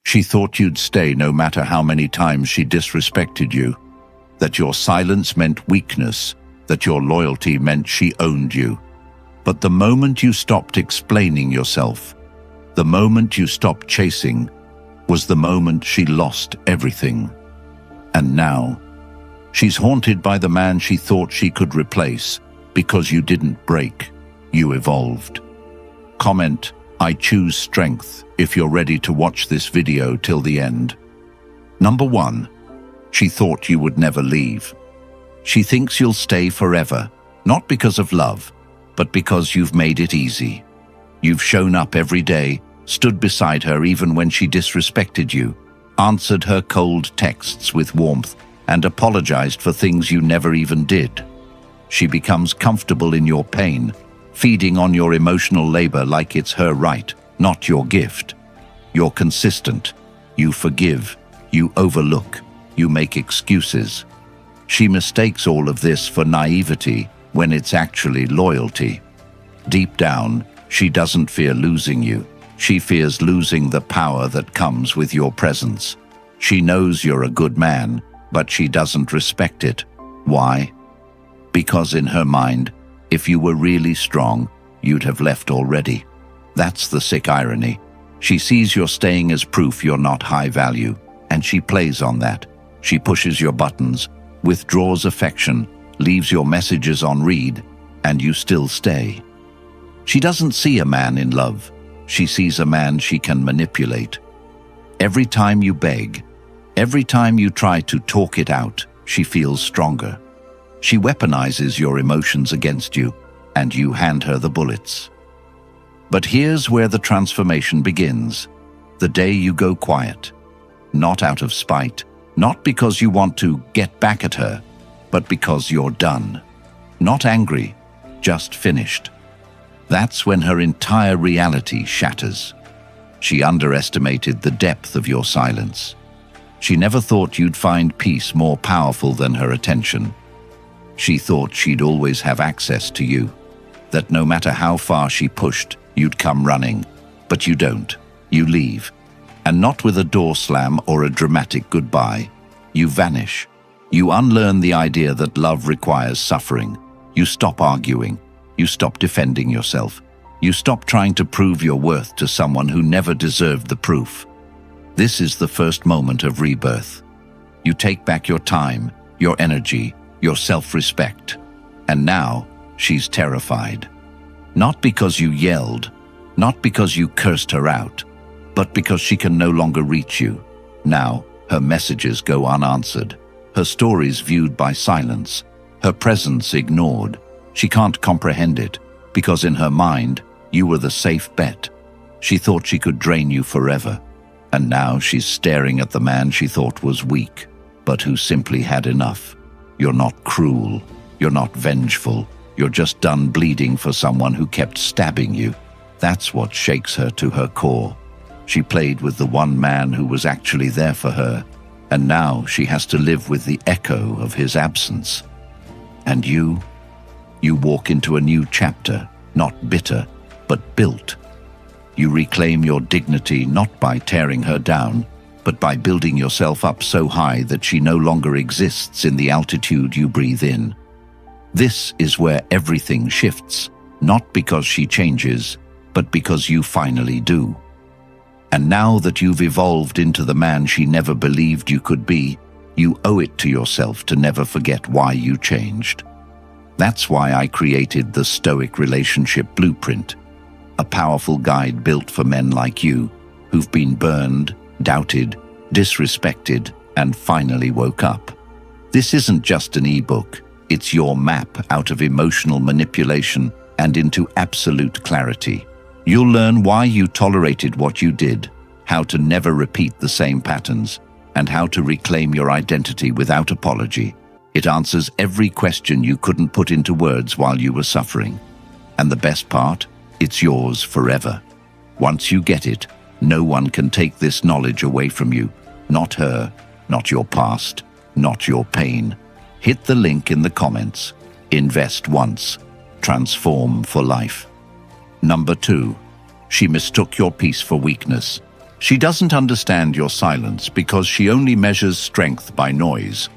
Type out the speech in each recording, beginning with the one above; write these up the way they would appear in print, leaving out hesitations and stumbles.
She thought you'd stay no matter how many times she disrespected you, that your silence meant weakness, that your loyalty meant she owned you. But the moment you stopped explaining yourself, the moment you stopped chasing, was the moment she lost everything. And now, she's haunted by the man she thought she could replace because you didn't break, you evolved. Comment, "I choose strength," if you're ready to watch this video till the end. Number 1. She thought you would never leave. She thinks you'll stay forever, not because of love, but because you've made it easy. You've shown up every day, stood beside her even when she disrespected you, answered her cold texts with warmth, and apologized for things you never even did. She becomes comfortable in your pain, feeding on your emotional labor like it's her right, not your gift. You're consistent. You forgive. You overlook. You make excuses. She mistakes all of this for naivety when it's actually loyalty. Deep down, she doesn't fear losing you. She fears losing the power that comes with your presence. She knows you're a good man, but she doesn't respect it. Why? Because in her mind, if you were really strong, you'd have left already. That's the sick irony. She sees your staying as proof you're not high value, and she plays on that. She pushes your buttons, withdraws affection, leaves your messages on read, and you still stay. She doesn't see a man in love. She sees a man she can manipulate. Every time you beg, every time you try to talk it out, she feels stronger. She weaponizes your emotions against you, and you hand her the bullets. But here's where the transformation begins. The day you go quiet. Not out of spite, not because you want to get back at her, but because you're done. Not angry, just finished. That's when her entire reality shatters. She underestimated the depth of your silence. She never thought you'd find peace more powerful than her attention. She thought she'd always have access to you, that no matter how far she pushed, you'd come running. But you don't. You leave. And not with a door slam or a dramatic goodbye. You vanish. You unlearn the idea that love requires suffering. You stop arguing. You stop defending yourself. You stop trying to prove your worth to someone who never deserved the proof. This is the first moment of rebirth. You take back your time, your energy, your self-respect. And now, she's terrified. Not because you yelled, not because you cursed her out, but because she can no longer reach you. Now, her messages go unanswered, her stories viewed by silence, her presence ignored. She can't comprehend it, because in her mind, you were the safe bet. She thought she could drain you forever. And now she's staring at the man she thought was weak, but who simply had enough. You're not cruel. You're not vengeful. You're just done bleeding for someone who kept stabbing you. That's what shakes her to her core. She played with the one man who was actually there for her, and now she has to live with the echo of his absence. And you walk into a new chapter, not bitter, but built. You reclaim your dignity not by tearing her down, but by building yourself up so high that she no longer exists in the altitude you breathe in. This is where everything shifts, not because she changes, but because you finally do. And now that you've evolved into the man she never believed you could be, you owe it to yourself to never forget why you changed. That's why I created the Stoic Relationship Blueprint, a powerful guide built for men like you, who've been burned, doubted, disrespected, and finally woke up. This isn't just an ebook, it's your map out of emotional manipulation and into absolute clarity. You'll learn why you tolerated what you did, how to never repeat the same patterns, and how to reclaim your identity without apology. It answers every question you couldn't put into words while you were suffering. And the best part? It's yours forever. Once you get it, no one can take this knowledge away from you. Not her, not your past, not your pain. Hit the link in the comments. Invest once. Transform for life. Number 2. She mistook your peace for weakness. She doesn't understand your silence because she only measures strength by noise.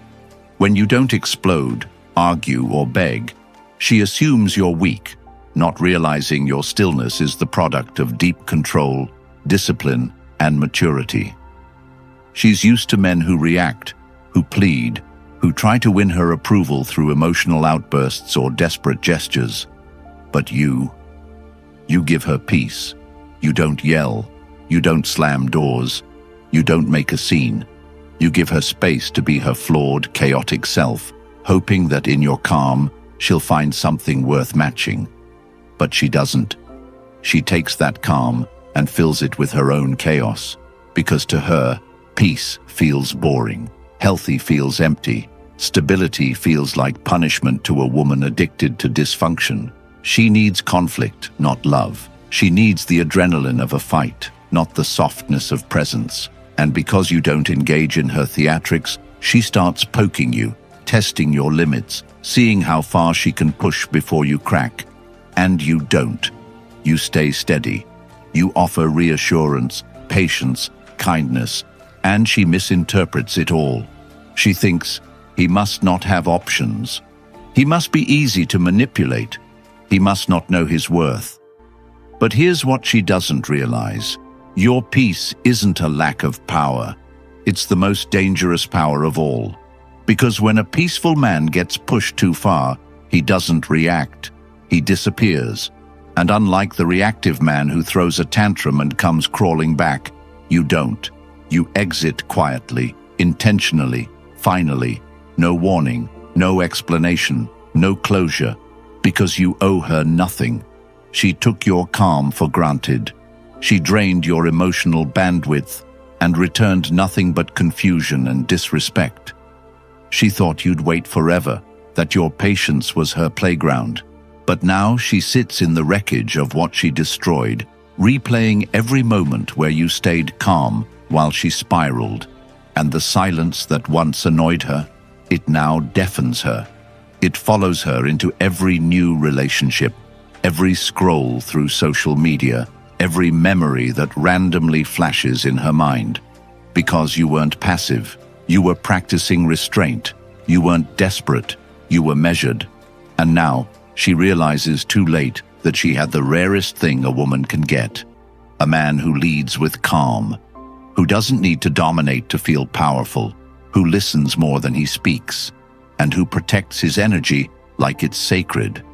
When you don't explode, argue, or beg, she assumes you're weak, not realizing your stillness is the product of deep control, discipline, and maturity. She's used to men who react, who plead, who try to win her approval through emotional outbursts or desperate gestures. But you give her peace. You don't yell. You don't slam doors. You don't make a scene. You give her space to be her flawed, chaotic self, hoping that in your calm, she'll find something worth matching. But she doesn't. She takes that calm and fills it with her own chaos, because to her, peace feels boring, healthy feels empty, stability feels like punishment to a woman addicted to dysfunction. She needs conflict, not love. She needs the adrenaline of a fight, not the softness of presence. And because you don't engage in her theatrics, she starts poking you, testing your limits, seeing how far she can push before you crack. And you don't. You stay steady. You offer reassurance, patience, kindness, and she misinterprets it all. She thinks, he must not have options. He must be easy to manipulate. He must not know his worth. But here's what she doesn't realize. Your peace isn't a lack of power. It's the most dangerous power of all. Because when a peaceful man gets pushed too far, he doesn't react. He disappears. And unlike the reactive man who throws a tantrum and comes crawling back, you don't. You exit quietly, intentionally, finally. No warning, no explanation, no closure. Because you owe her nothing. She took your calm for granted. She drained your emotional bandwidth and returned nothing but confusion and disrespect. She thought you'd wait forever, that your patience was her playground. But now she sits in the wreckage of what she destroyed, replaying every moment where you stayed calm while she spiraled. And the silence that once annoyed her, it now deafens her. It follows her into every new relationship, every scroll through social media, every memory that randomly flashes in her mind. Because you weren't passive, you were practicing restraint. You weren't desperate, you were measured. And now, she realizes too late that she had the rarest thing a woman can get. A man who leads with calm, who doesn't need to dominate to feel powerful, who listens more than he speaks, and who protects his energy like it's sacred.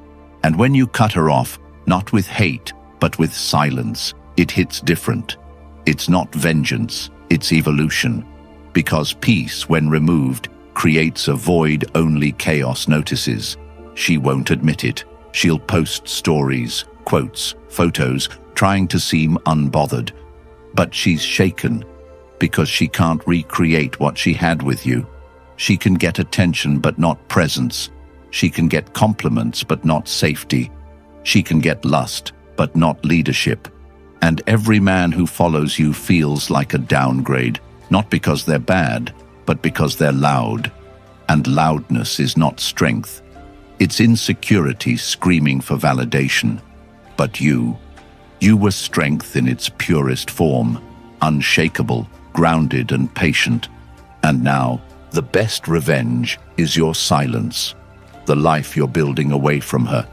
And when you cut her off, not with hate, but with silence, it hits different. It's not vengeance, it's evolution. Because peace, when removed, creates a void only chaos notices. She won't admit it. She'll post stories, quotes, photos, trying to seem unbothered. But she's shaken, because she can't recreate what she had with you. She can get attention but not presence. She can get compliments but not safety. She can get lust but not leadership. And every man who follows you feels like a downgrade, not because they're bad, but because they're loud. And loudness is not strength. It's insecurity screaming for validation. But you were strength in its purest form, unshakable, grounded and patient. And now, the best revenge is your silence, the life you're building away from her,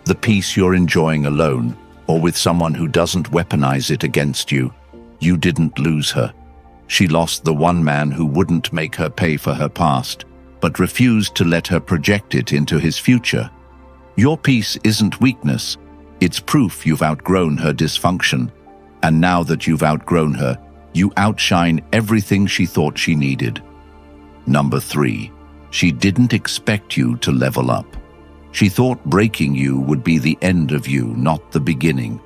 the peace you're enjoying alone, or with someone who doesn't weaponize it against you. You didn't lose her. She lost the one man who wouldn't make her pay for her past, but refused to let her project it into his future. Your peace isn't weakness. It's proof you've outgrown her dysfunction. And now that you've outgrown her, you outshine everything she thought she needed. Number 3, she didn't expect you to level up. She thought breaking you would be the end of you, not the beginning.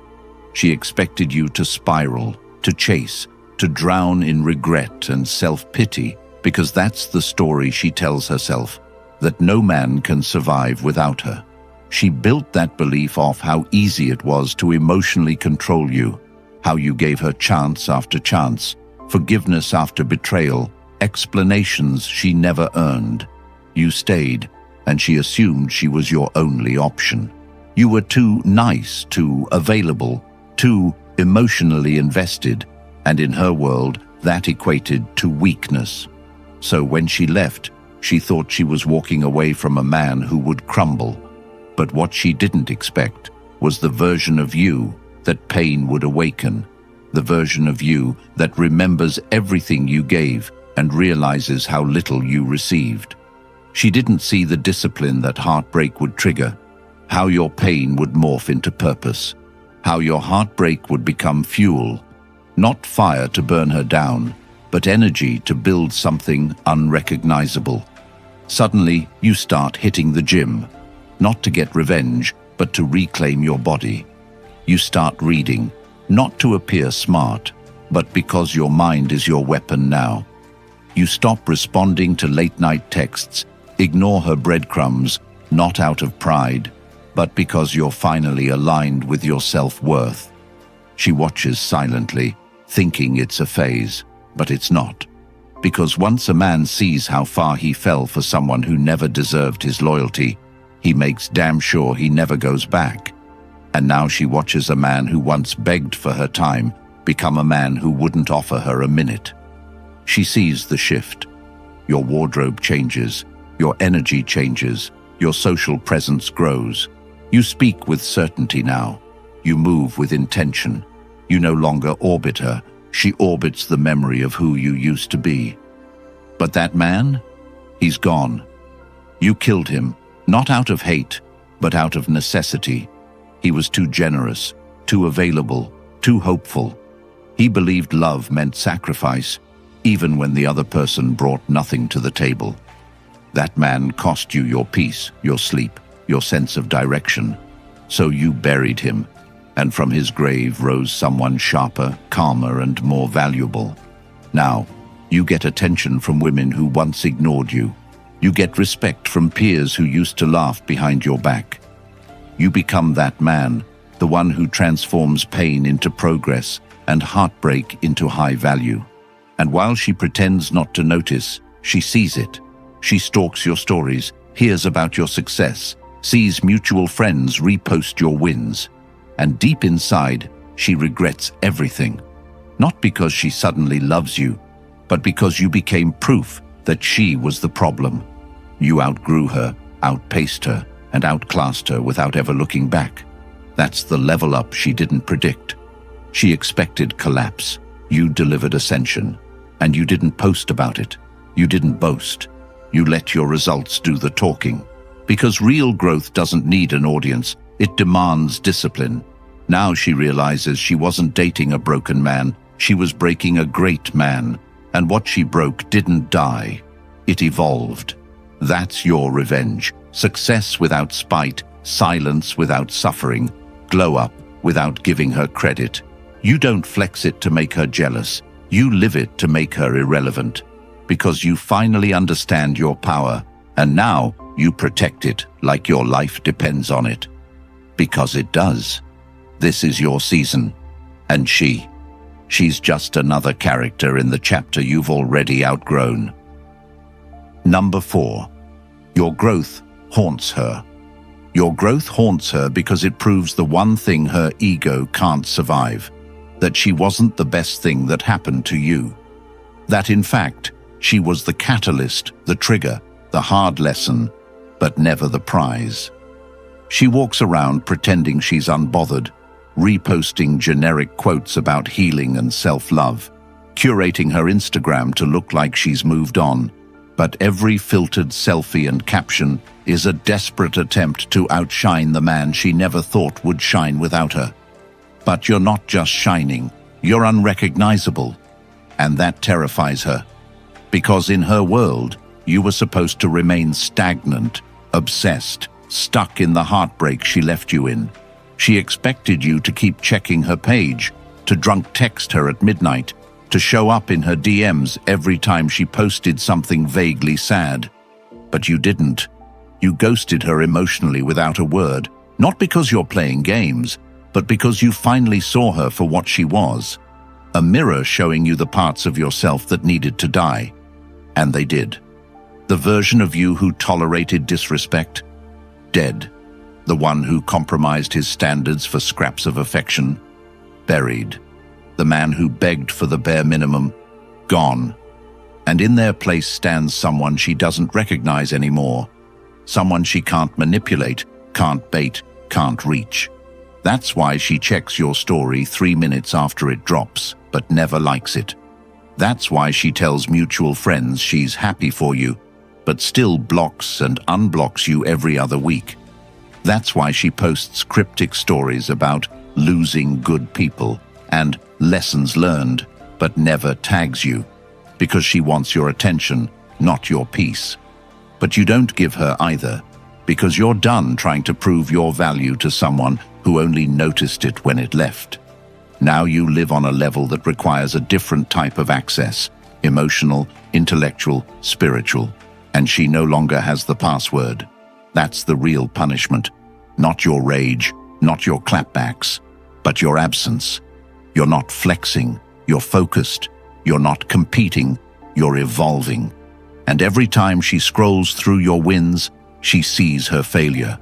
She expected you to spiral, to chase, to drown in regret and self-pity, because that's the story she tells herself, that no man can survive without her. She built that belief off how easy it was to emotionally control you, how you gave her chance after chance, forgiveness after betrayal, explanations she never earned. You stayed, and she assumed she was your only option. You were too nice, too available, too emotionally invested, and in her world, that equated to weakness. So when she left, she thought she was walking away from a man who would crumble. But what she didn't expect was the version of you that pain would awaken, the version of you that remembers everything you gave and realizes how little you received. She didn't see the discipline that heartbreak would trigger, how your pain would morph into purpose, how your heartbreak would become fuel, not fire to burn her down, but energy to build something unrecognizable. Suddenly, you start hitting the gym, not to get revenge, but to reclaim your body. You start reading, not to appear smart, but because your mind is your weapon now. You stop responding to late-night texts, ignore her breadcrumbs, not out of pride, but because you're finally aligned with your self-worth. She watches silently, thinking it's a phase, but it's not. Because once a man sees how far he fell for someone who never deserved his loyalty, he makes damn sure he never goes back. And now she watches a man who once begged for her time become a man who wouldn't offer her a minute. She sees the shift. Your wardrobe changes, your energy changes, your social presence grows. You speak with certainty now. You move with intention. You no longer orbit her. She orbits the memory of who you used to be. But that man? He's gone. You killed him, not out of hate, but out of necessity. He was too generous, too available, too hopeful. He believed love meant sacrifice, even when the other person brought nothing to the table. That man cost you your peace, your sleep, your sense of direction. So you buried him, and from his grave rose someone sharper, calmer, and more valuable. Now, you get attention from women who once ignored you. You get respect from peers who used to laugh behind your back. You become that man, the one who transforms pain into progress and heartbreak into high value. And while she pretends not to notice, she sees it. She stalks your stories, hears about your success, sees mutual friends repost your wins. And deep inside, she regrets everything. Not because she suddenly loves you, but because you became proof that she was the problem. You outgrew her, outpaced her, and outclassed her without ever looking back. That's the level up she didn't predict. She expected collapse. You delivered ascension. And you didn't post about it. You didn't boast. You let your results do the talking. Because real growth doesn't need an audience. It demands discipline. Now she realizes she wasn't dating a broken man. She was breaking a great man. And what she broke didn't die. It evolved. That's your revenge. Success without spite, silence without suffering, glow up without giving her credit. You don't flex it to make her jealous. You live it to make her irrelevant. Because you finally understand your power, and now you protect it like your life depends on it. Because it does. This is your season. And she's just another character in the chapter you've already outgrown. Number 4. Your growth haunts her. Your growth haunts her because it proves the one thing her ego can't survive, that she wasn't the best thing that happened to you. That in fact, she was the catalyst, the trigger, the hard lesson, but never the prize. She walks around pretending she's unbothered, reposting generic quotes about healing and self-love, curating her Instagram to look like she's moved on. But every filtered selfie and caption is a desperate attempt to outshine the man she never thought would shine without her. But you're not just shining, you're unrecognizable. And that terrifies her. Because in her world, you were supposed to remain stagnant, obsessed, stuck in the heartbreak she left you in. She expected you to keep checking her page, to drunk text her at midnight, to show up in her DMs every time she posted something vaguely sad. But you didn't. You ghosted her emotionally without a word, not because you're playing games, but because you finally saw her for what she was. A mirror showing you the parts of yourself that needed to die. And they did. The version of you who tolerated disrespect, dead. The one who compromised his standards for scraps of affection, buried. the man who begged for the bare minimum, gone. And in their place stands someone she doesn't recognize anymore. Someone she can't manipulate, can't bait, can't reach. That's why she checks your story 3 minutes after it drops, but never likes it. That's why she tells mutual friends she's happy for you, but still blocks and unblocks you every other week. That's why she posts cryptic stories about losing good people and lessons learned, but never tags you, because she wants your attention, not your peace. But you don't give her either, because you're done trying to prove your value to someone who only noticed it when it left. Now you live on a level that requires a different type of access, emotional, intellectual, spiritual, and she no longer has the password. That's the real punishment. Not your rage, not your clapbacks, but your absence. You're not flexing, you're focused, you're not competing, you're evolving. And every time she scrolls through your wins, she sees her failure.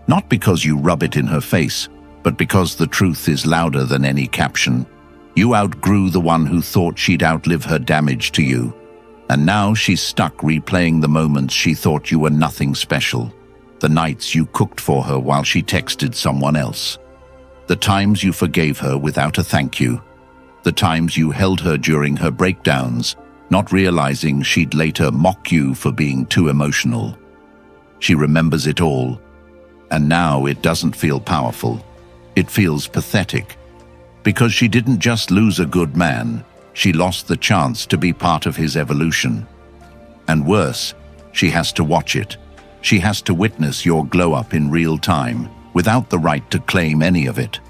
Not because you rub it in her face, but because the truth is louder than any caption. You outgrew the one who thought she'd outlive her damage to you. And now she's stuck replaying the moments she thought you were nothing special. The nights you cooked for her while she texted someone else. The times you forgave her without a thank you. The times you held her during her breakdowns, not realizing she'd later mock you for being too emotional. She remembers it all, and now it doesn't feel powerful. It feels pathetic. Because she didn't just lose a good man, she lost the chance to be part of his evolution. And worse, she has to watch it. She has to witness your glow-up in real time, without the right to claim any of it.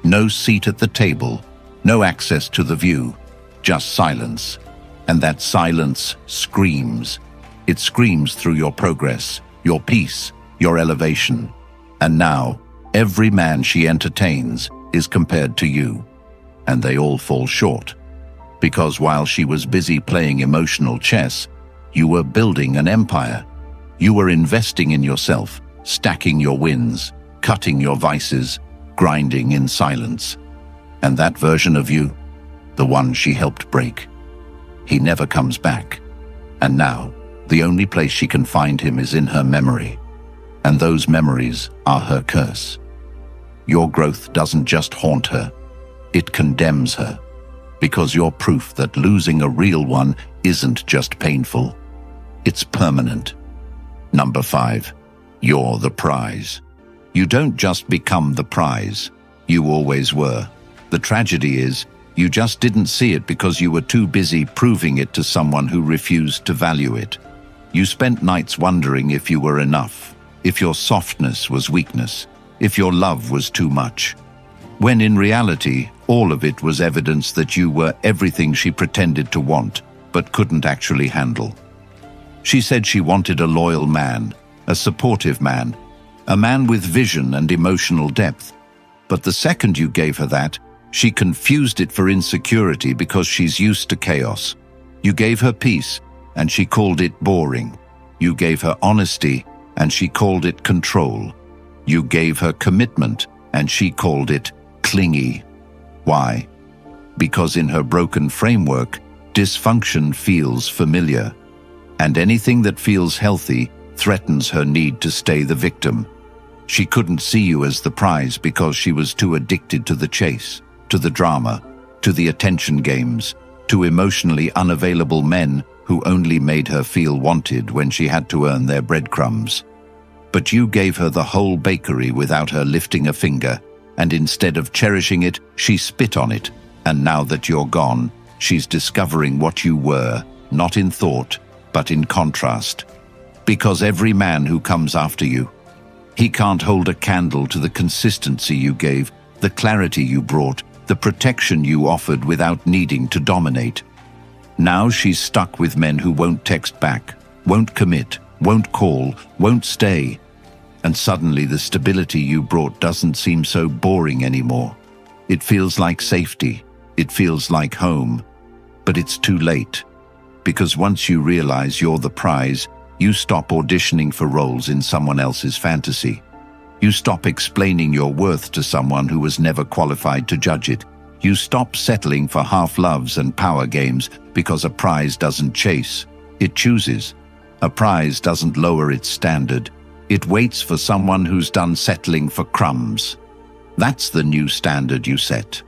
No seat at the table, no access to the view, just silence. And that silence screams. It screams through your progress, your peace, your elevation. And now, every man she entertains is compared to you. And they all fall short. Because while she was busy playing emotional chess, you were building an empire. You were investing in yourself, stacking your wins, cutting your vices, grinding in silence. And that version of you, the one she helped break, he never comes back. And now, the only place she can find him is in her memory. And those memories are her curse. Your growth doesn't just haunt her, it condemns her. Because you're proof that losing a real one isn't just painful, it's permanent. Number 5, you're the prize. You don't just become the prize, you always were. The tragedy is, you just didn't see it because you were too busy proving it to someone who refused to value it. You spent nights wondering if you were enough, if your softness was weakness, if your love was too much. When in reality, all of it was evidence that you were everything she pretended to want, but couldn't actually handle. She said she wanted a loyal man, a supportive man, a man with vision and emotional depth. But the second you gave her that, she confused it for insecurity because she's used to chaos. You gave her peace, and she called it boring. You gave her honesty, and she called it control. You gave her commitment, and she called it clingy. Why? Because in her broken framework, dysfunction feels familiar. And anything that feels healthy threatens her need to stay the victim. She couldn't see you as the prize because she was too addicted to the chase, to the drama, to the attention games, to emotionally unavailable men who only made her feel wanted when she had to earn their breadcrumbs. But you gave her the whole bakery without her lifting a finger, and instead of cherishing it, she spit on it. And now that you're gone, she's discovering what you were, not in thought, but in contrast. Because every man who comes after you, he can't hold a candle to the consistency you gave, the clarity you brought, the protection you offered without needing to dominate. Now she's stuck with men who won't text back, won't commit, won't call, won't stay. And suddenly the stability you brought doesn't seem so boring anymore. It feels like safety. It feels like home. But it's too late. Because once you realize you're the prize, you stop auditioning for roles in someone else's fantasy. You stop explaining your worth to someone who was never qualified to judge it. You stop settling for half-loves and power games because a prize doesn't chase, it chooses. A prize doesn't lower its standard. It waits for someone who's done settling for crumbs. That's the new standard you set.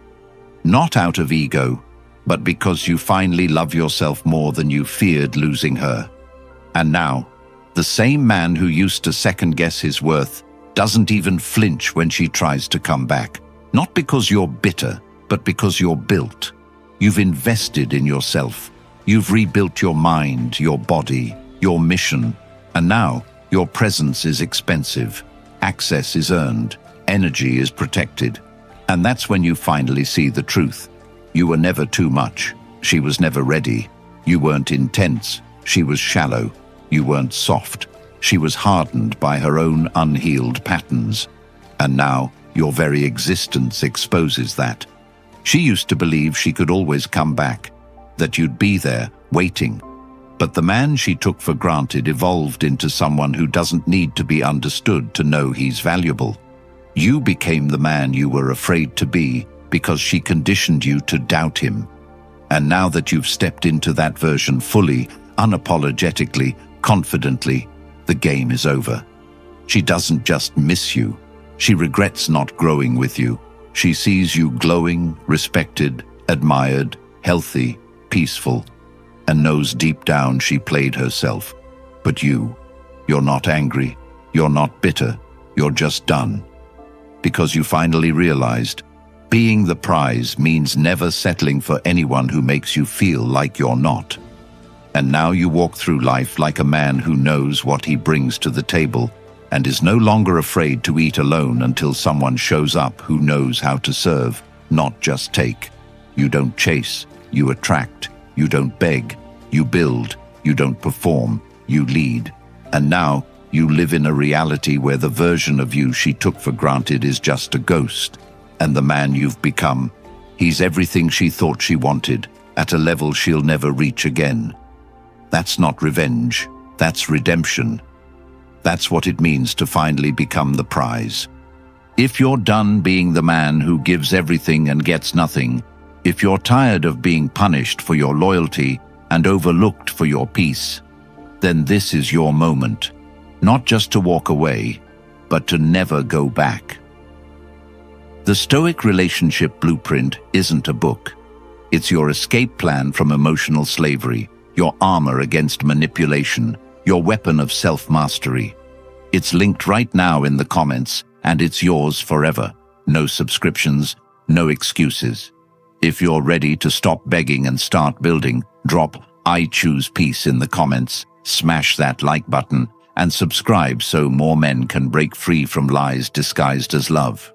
Not out of ego, but because you finally love yourself more than you feared losing her. And now, the same man who used to second-guess his worth doesn't even flinch when she tries to come back. Not because you're bitter, but because you're built. You've invested in yourself. You've rebuilt your mind, your body, your mission. And now, your presence is expensive. Access is earned. Energy is protected. And that's when you finally see the truth. You were never too much. She was never ready. You weren't intense. She was shallow. You weren't soft. She was hardened by her own unhealed patterns. And now, your very existence exposes that. She used to believe she could always come back, that you'd be there, waiting. But the man she took for granted evolved into someone who doesn't need to be understood to know he's valuable. You became the man you were afraid to be because she conditioned you to doubt him. And now that you've stepped into that version fully, unapologetically, confidently, the game is over. She doesn't just miss you. She regrets not growing with you. She sees you glowing, respected, admired, healthy, peaceful, and knows deep down she played herself. But you're not angry, you're not bitter, you're just done. Because you finally realized, being the prize means never settling for anyone who makes you feel like you're not. And now you walk through life like a man who knows what he brings to the table and is no longer afraid to eat alone until someone shows up who knows how to serve, not just take. You don't chase, you attract. You don't beg, you build. You don't perform, you lead. And now, you live in a reality where the version of you she took for granted is just a ghost. And the man you've become, he's everything she thought she wanted, at a level she'll never reach again. That's not revenge, that's redemption. That's what it means to finally become the prize. If you're done being the man who gives everything and gets nothing, if you're tired of being punished for your loyalty and overlooked for your peace, then this is your moment. Not just to walk away, but to never go back. The Stoic relationship blueprint isn't a book. It's your escape plan from emotional slavery, your armor against manipulation, your weapon of self-mastery. It's linked right now in the comments, and it's yours forever. No subscriptions, no excuses. If you're ready to stop begging and start building, drop "I choose peace" in the comments, smash that like button, and subscribe so more men can break free from lies disguised as love.